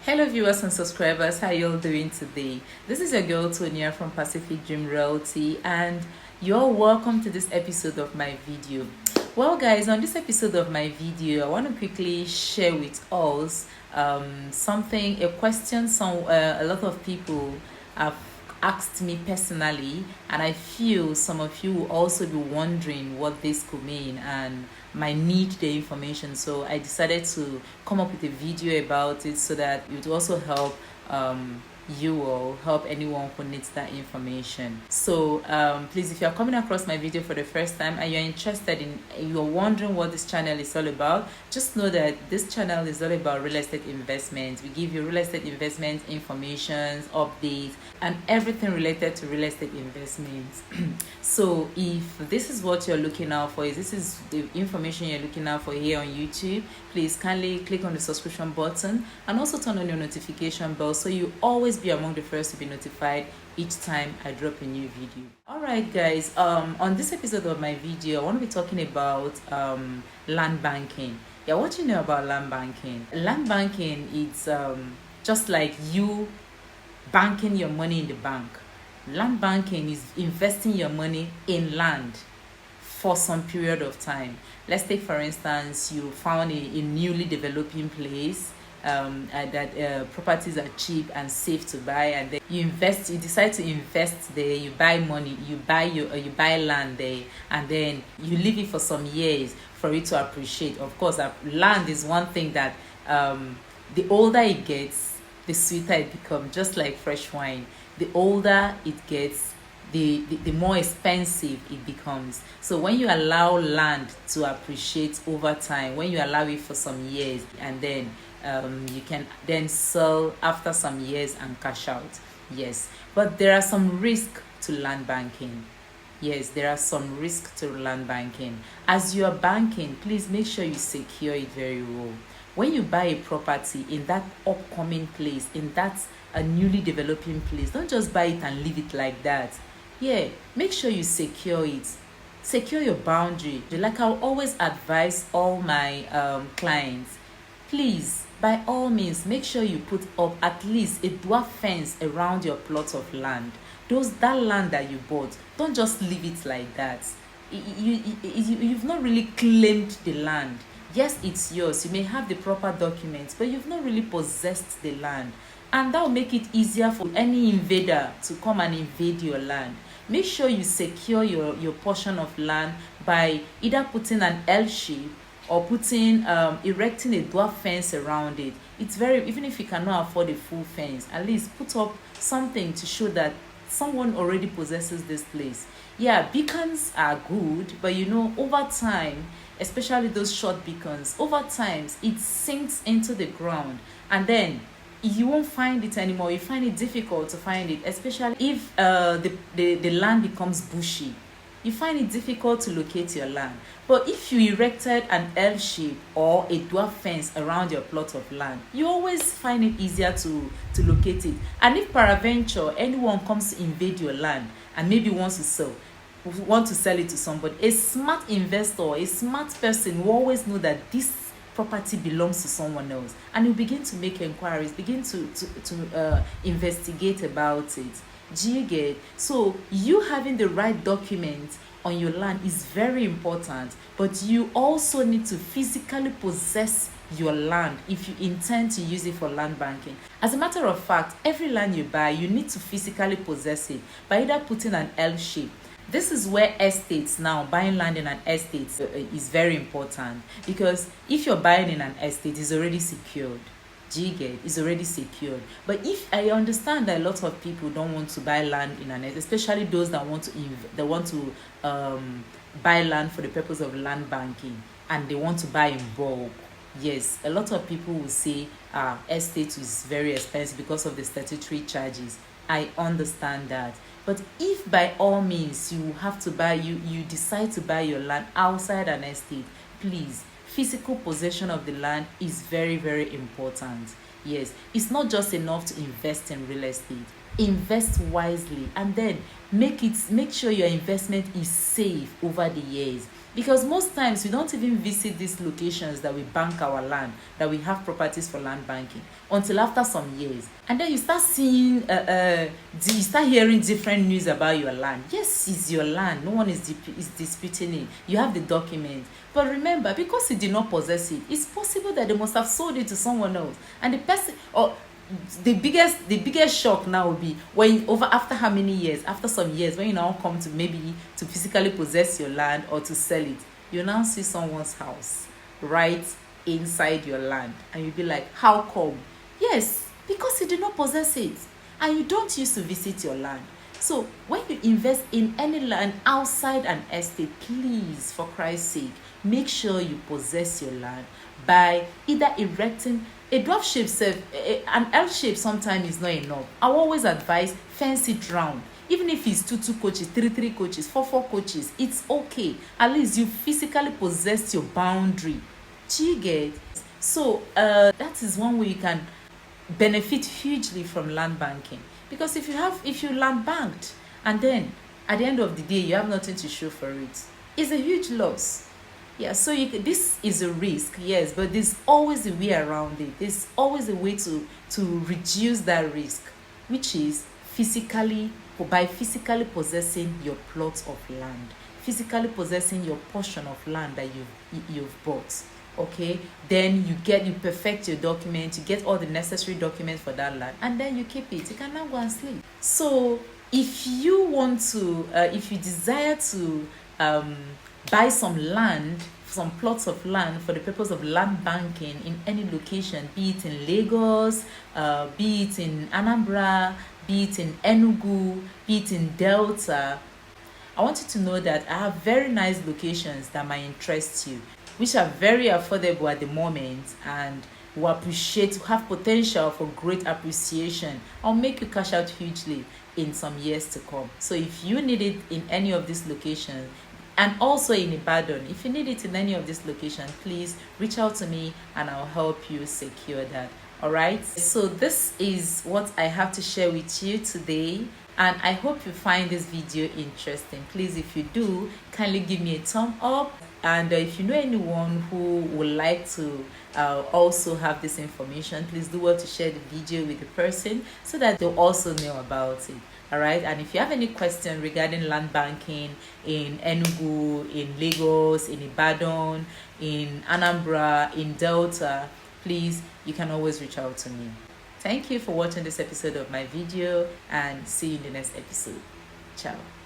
Hello viewers and subscribers, how you all doing today? This is your girl Tonia from Pacific Dream Realty and you're welcome to this episode of my video. Well guys, on this episode of my video, I want to quickly share with us a question a lot of people have asked me personally, and I feel some of you will also be wondering what this could mean and might need the information. So I decided to come up with a video about it so that it would also help you or help anyone who needs that information. So please, if you're coming across my video for the first time and you're wondering what this channel is all about, just know that this channel is all about real estate investment. We give you real estate investment information, updates, and everything related to real estate investments. So if this is what you're looking out for, if this is the information you're looking out for here on YouTube, please kindly click on the subscription button and also turn on your notification bell so you always be among the first to be notified each time I drop a new video. Alright guys, on this episode of my video, I want to be talking about land banking. Yeah, what you know about land banking? Land banking is just like you banking your money in the bank. Land banking is investing your money in land for some period of time. Let's take for instance, you found a newly developing place that properties are cheap and safe to buy, and then you decide to invest there. You buy land there, and then you leave it for some years for it to appreciate. Of course, land is one thing that the older it gets, the sweeter it becomes, just like fresh wine. The older it gets, the more expensive it becomes. So when you allow land to appreciate over time, when you allow it for some years, and then you can then sell after some years and cash out. Yes, but there are some risk to land banking. Yes, there are some risk to land banking. As you are banking, please make sure you secure it very well. When you buy a property in that upcoming place, in that a newly developing place, don't just buy it and leave it like that. Yeah, make sure you secure it. Secure your boundary. Like I always advise all my clients, please, by all means, make sure you put up at least a dwarf fence around your plot of land. That land that you bought, don't just leave it like that. You've not really claimed the land. Yes, it's yours. You may have the proper documents, but you've not really possessed the land. And that will make it easier for any invader to come and invade your land. Make sure you secure your portion of land by either putting an L shape or erecting a dwarf fence around it. It's even if you cannot afford a full fence, at least put up something to show that someone already possesses this place. Yeah, beacons are good, but over time, especially those short beacons, over time it sinks into the ground, and then you won't find it anymore. You find it difficult to find it, especially if the land becomes bushy. You find it difficult to locate your land. But if you erected an L shape or a dwarf fence around your plot of land, you always find it easier to locate it. And if peradventure anyone comes to invade your land and maybe wants to sell it to somebody, a smart investor, a smart person will always know that this property belongs to someone else, and you begin to make enquiries, begin to investigate about it. Do you get? So you having the right documents on your land is very important, but you also need to physically possess your land if you intend to use it for land banking. As a matter of fact, every land you buy, you need to physically possess it by either putting an L shape. This is where estates now, buying land in an estate is very important, because if you're buying in an estate, it's already secured. Is already secured. But if I understand that a lot of people don't want to buy land in an estate, especially those that want to buy land for the purpose of land banking, and they want to buy in bulk. Yes, a lot of people will say estate is very expensive because of the statutory charges. I understand that. But if by all means you decide to buy your land outside an estate, please, physical possession of the land is very, very important. Yes, it's not just enough to invest in real estate. invest wisely, and then make sure your investment is safe over the years, because most times we don't even visit these locations that we bank our land, that we have properties for land banking, until after some years. And then you start seeing you start hearing different news about your land. Yes, it's your land, no one is disputing it, you have the document. But remember, because you did not possess it, it's possible that they must have sold it to someone else, and the person, or the biggest shock now will be when, after how many years, after some years, when you now come to maybe to physically possess your land or to sell it, you now see someone's house right inside your land, and you'll be like, how come? Yes, because you did not possess it, and you don't used to visit your land. So when you invest in any land outside an estate, please, for Christ's sake, make sure you possess your land by either erecting a dwarf shape. An L shape sometimes is not enough. I always advise fence it round. Even if it's two coaches, three coaches, four coaches, it's okay. At least you physically possess your boundary. Do you get? So that is one way you can benefit hugely from land banking. Because if you land banked, and then at the end of the day you have nothing to show for it, it's a huge loss. Yeah, so this is a risk, yes, but there's always a way around it. There's always a way to reduce that risk, which is by physically possessing your plot of land, physically possessing your portion of land that you've bought. Okay, then you perfect your document, you get all the necessary documents for that land, and then you keep it. You can now go and sleep. So if you want to if you desire to buy some land, some plots of land for the purpose of land banking in any location, be it in Lagos, be it in Anambra, be it in Enugu, be it in Delta, I want you to know that I have very nice locations that might interest you, which are very affordable at the moment and will have potential for great appreciation. I'll make you cash out hugely in some years to come. So if you need it in any of these locations, and also in Ibadan, if you need it in any of these locations, please reach out to me and I'll help you secure that. All right, so this is what I have to share with you today, and I hope you find this video interesting. Please, if you do, kindly give me a thumb up, and if you know anyone who would like to also have this information, please do well to share the video with the person so that they'll also know about it. All right, and if you have any question regarding land banking in Enugu, in Lagos, in Ibadan, in Anambra, in Delta, please, you can always reach out to me. Thank you for watching this episode of my video, and see you in the next episode. Ciao.